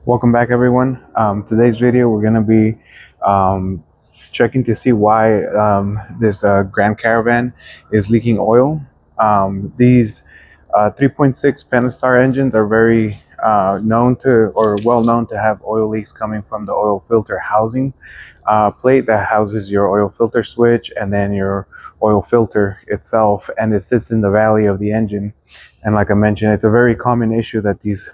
Welcome back, everyone. Today's video, we're going to be um, checking to see why this Grand Caravan is leaking oil. These 3.6 pentastar engines are very known to, or well known to, have oil leaks coming from the oil filter housing plate that houses your oil filter switch and then your oil filter itself, and it sits in the valley of the engine. And like I mentioned, it's a very common issue that these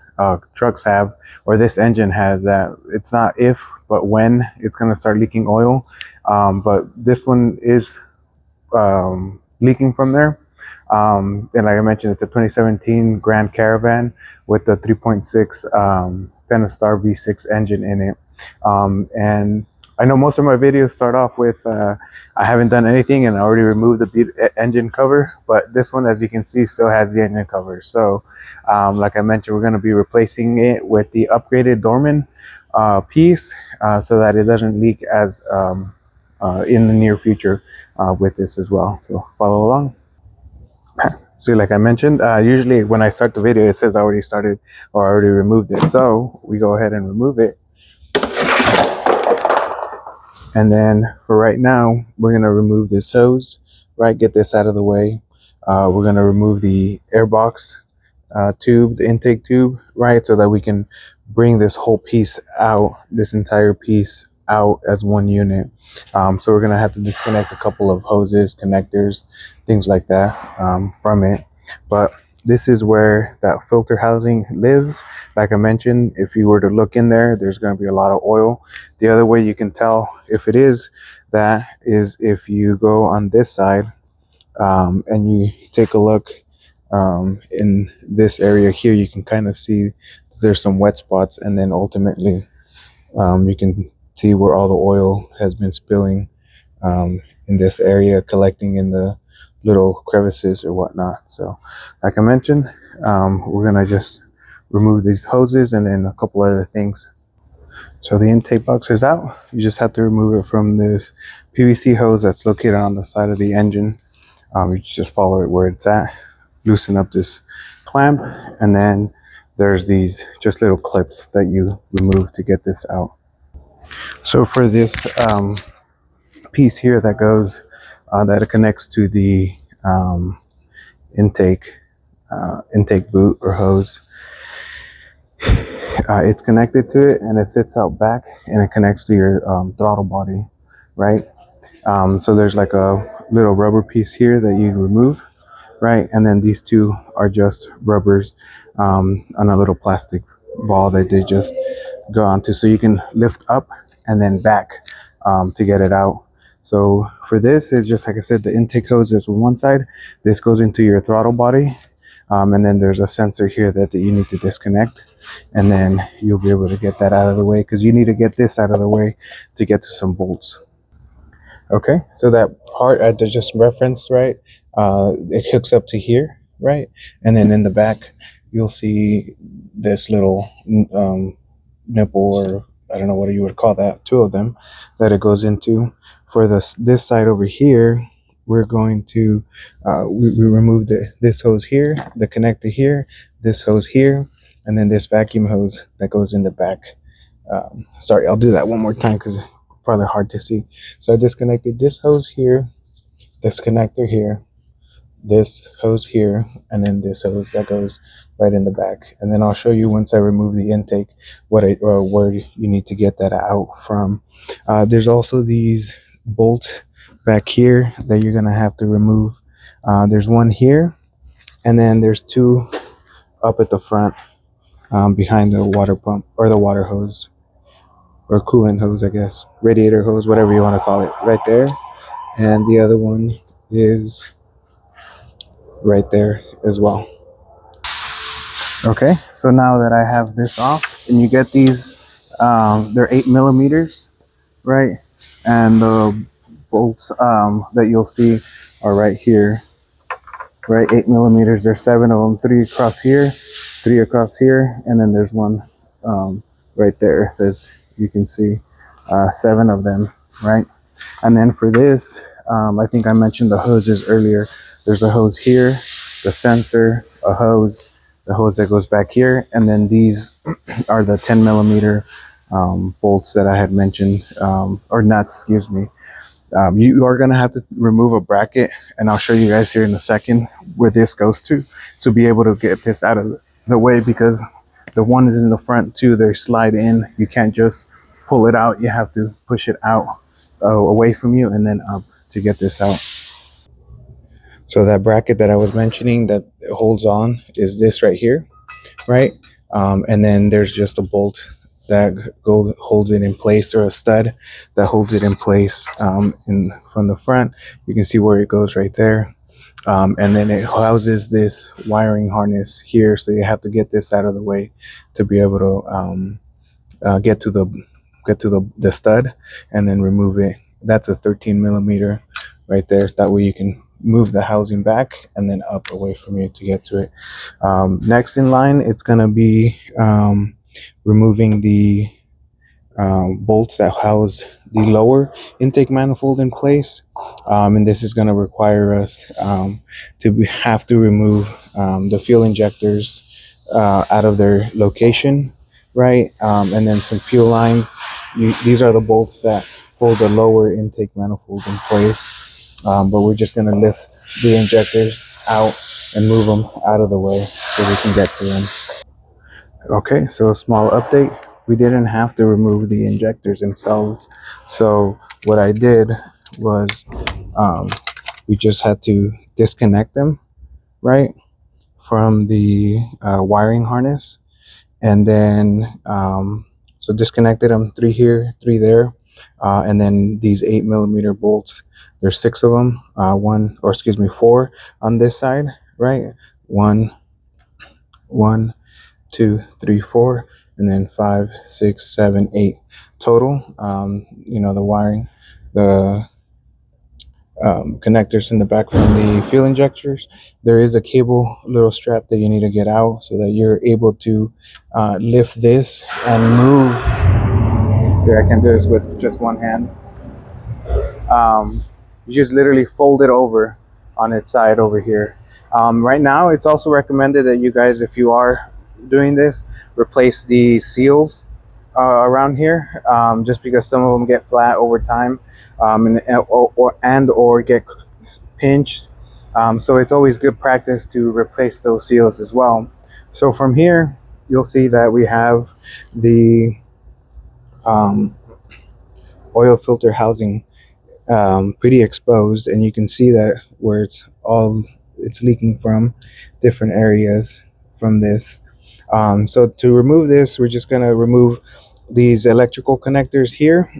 trucks have, or this engine has, that it's not if but when it's going to start leaking oil. But this one is leaking from there. And like I mentioned, it's a 2017 Grand Caravan with the 3.6 Pentastar V6 engine in it. And I know most of my videos start off with I haven't done anything and I already removed the engine cover, but this one, as you can see, still has the engine cover. So like I mentioned, we're going to be replacing it with the upgraded Dorman piece so that it doesn't leak as in the near future with this as well. So follow along. So like I mentioned, usually when I start the video, it says I already started or I already removed it. So we go ahead and remove it. And then for right now, we're going to remove this hose, right? Get this out of the way. We're going to remove the airbox tube, the intake tube, right? So that we can bring this whole piece out, this entire piece out as one unit. So we're going to have to disconnect a couple of hoses, connectors, things like that from it. But this is where that filter housing lives. Like I mentioned, if you were to look in there, there's going to be a lot of oil. The other way you can tell if it is that is if you go on this side and you take a look in this area here, you can kind of see there's some wet spots, and then ultimately you can see where all the oil has been spilling in this area, collecting in the little crevices or whatnot. So like I mentioned, we're gonna just remove these hoses and then a couple other things. So the intake box is out. You just have to remove it from this PVC hose that's located on the side of the engine. You just follow it where it's at, loosen up this clamp, and then there's these just little clips that you remove to get this out. So for this piece here that goes that it connects to the intake boot or hose, it's connected to it and it sits out back and it connects to your throttle body, right? So there's like a little rubber piece here that you remove, right? And then these two are just rubbers on a little plastic ball that they just go onto, so you can lift up and then back to get it out. So for this, it's just like I said, the intake hose is on one side. This goes into your throttle body, and then there's a sensor here that you need to disconnect, and then you'll be able to get that out of the way, because you need to get this out of the way to get to some bolts. Okay, so that part I just referenced, right, it hooks up to here, right? And then in the back, you'll see this little nipple, or I don't know what you would call that, two of them that it goes into. For this side over here, we're going to we remove this hose here, the connector here, this hose here, and then this vacuum hose that goes in the back. Sorry, I'll do that one more time because it's probably hard to see. So I disconnected this hose here, this connector here, this hose here, and then this hose that goes right in the back. And then I'll show you once I remove the intake where you need to get that out from. There's also these bolts back here that you're gonna have to remove. There's one here, and then there's two up at the front behind the water pump, or the water hose, or coolant hose, I guess, radiator hose, whatever you want to call it, right there. And the other one is right there as well. Okay, so now that I have this off, and you get these, they're 8mm, right? And the bolts that you'll see are right here, right? 8mm. There's 7 of them, 3 across here, 3 across here, and then there's one right there. There's, you can see 7 of them, right? And then for this, I think I mentioned the hoses earlier. There's a hose here, the sensor, a hose, the hose that goes back here, and then these are the 10 millimeter bolts that I had mentioned, or nuts, excuse me. You are going to have to remove a bracket, and I'll show you guys here in a second where this goes to be able to get this out of the way, because the one is in the front too, they slide in. You can't just pull it out, you have to push it out away from you and then up to get this out. So that bracket that I was mentioning that holds on is this right here, right? And then there's just a bolt that holds it in place, or a stud that holds it in place in from the front. You can see where it goes right there. And then it houses this wiring harness here, so you have to get this out of the way to be able to get to the stud and then remove it. That's a 13 millimeter right there, so that way you can move the housing back and then up away from you to get to it. Next in line, it's going to be removing the bolts that house the lower intake manifold in place, and this is going to require us to have to remove the fuel injectors out of their location, right? And then some fuel lines. These are the bolts that hold the lower intake manifold in place, but we're just going to lift the injectors out and move them out of the way so we can get to them. Okay, so a small update. We didn't have to remove the injectors themselves. So what I did was we just had to disconnect them, right, from the wiring harness. And then, so disconnected them, 3 here, 3 there. And then these 8 millimeter bolts, there's 6 of them, 4 on this side, right? 1, 1, 2, 3, 4, and then 5, 6, 7, 8 total. The wiring, the connectors in the back from the fuel injectors. There is a cable little strap that you need to get out so that you're able to lift this and move. Here, I can do this with just one hand. You just literally fold it over on its side over here. Right now, it's also recommended that you guys, if you are doing this, replace the seals around here, just because some of them get flat over time, or get pinched. So it's always good practice to replace those seals as well. So from here, you'll see that we have the oil filter housing pretty exposed, and you can see that where it's leaking from different areas from this. So to remove this, we're just going to remove these electrical connectors here,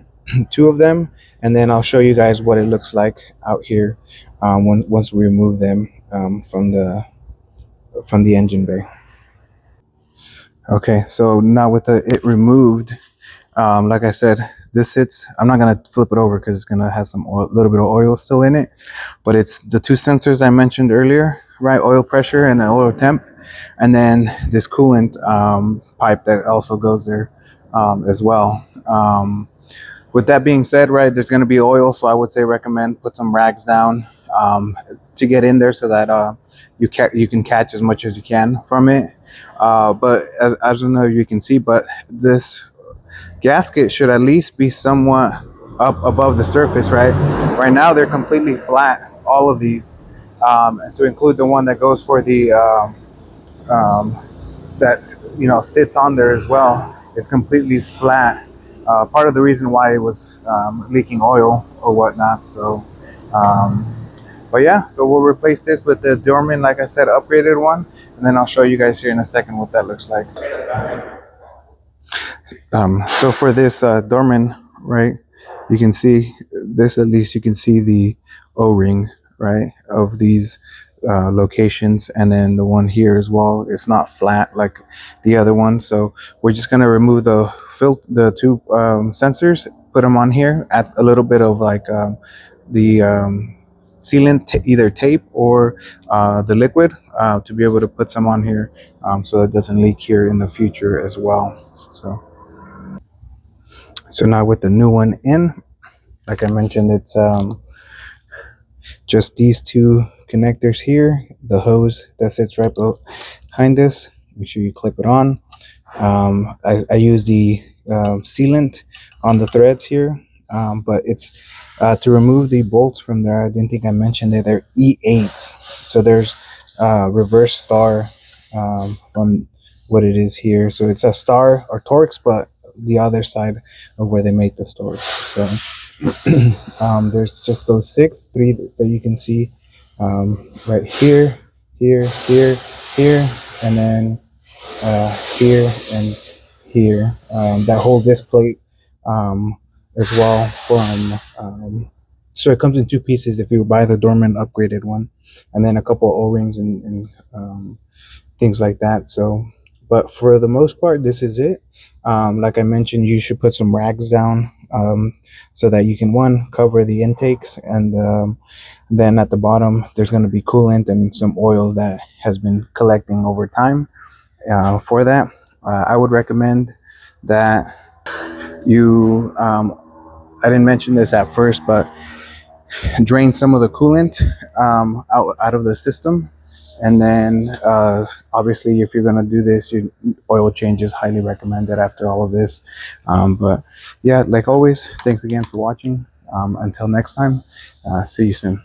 2 of them, and then I'll show you guys what it looks like out here once we remove them from the engine bay. Okay, so now with it removed, like I said, this sits, I'm not going to flip it over because it's going to have some little bit of oil still in it, but it's the 2 sensors I mentioned earlier, right? Oil pressure and oil temp, and then this coolant pipe that also goes there as well. With that being said, right, there's going to be oil, so I would say recommend put some rags down to get in there so that you can catch as much as you can from it. But as I don't know if you can see, but this gasket should at least be somewhat up above the surface, right? Right now they're completely flat, all of these, to include the one that goes for the that sits on there as well. It's completely flat. Part of the reason why it was leaking oil or whatnot. So, but yeah, so we'll replace this with the Dorman, like I said, upgraded one, and then I'll show you guys here in a second what that looks like. So for this Dorman, right, you can see this, at least you can see the O-ring, right, of these locations, and then the one here as well. It's not flat like the other one, so we're just going to remove the 2 sensors, put them on here, add a little bit of like the sealant, either tape or the liquid, to be able to put some on here so that it doesn't leak here in the future as well. So now with the new one in, like I mentioned, it's just these 2 connectors here, the hose that sits right behind this, make sure you clip it on. I use the sealant on the threads here, but it's to remove the bolts from there. I didn't think I mentioned it. They're E8s, so there's reverse star from what it is here. So it's a star or Torx, but the other side of where they make the stores. So there's just those three that you can see right here, here, and then here and here. That whole disc plate as well from so it comes in two pieces if you buy the dormant upgraded one, and then a couple of O-rings and things like that. So but for the most part, this is it. Like I mentioned, you should put some rags down so that you can one cover the intakes, and then at the bottom there's going to be coolant and some oil that has been collecting over time. For that, I would recommend that you I didn't mention this at first, but drain some of the coolant out of the system, and then obviously if you're going to do this, your oil change is highly recommended after all of this. But yeah, like always, thanks again for watching. Until next time, see you soon.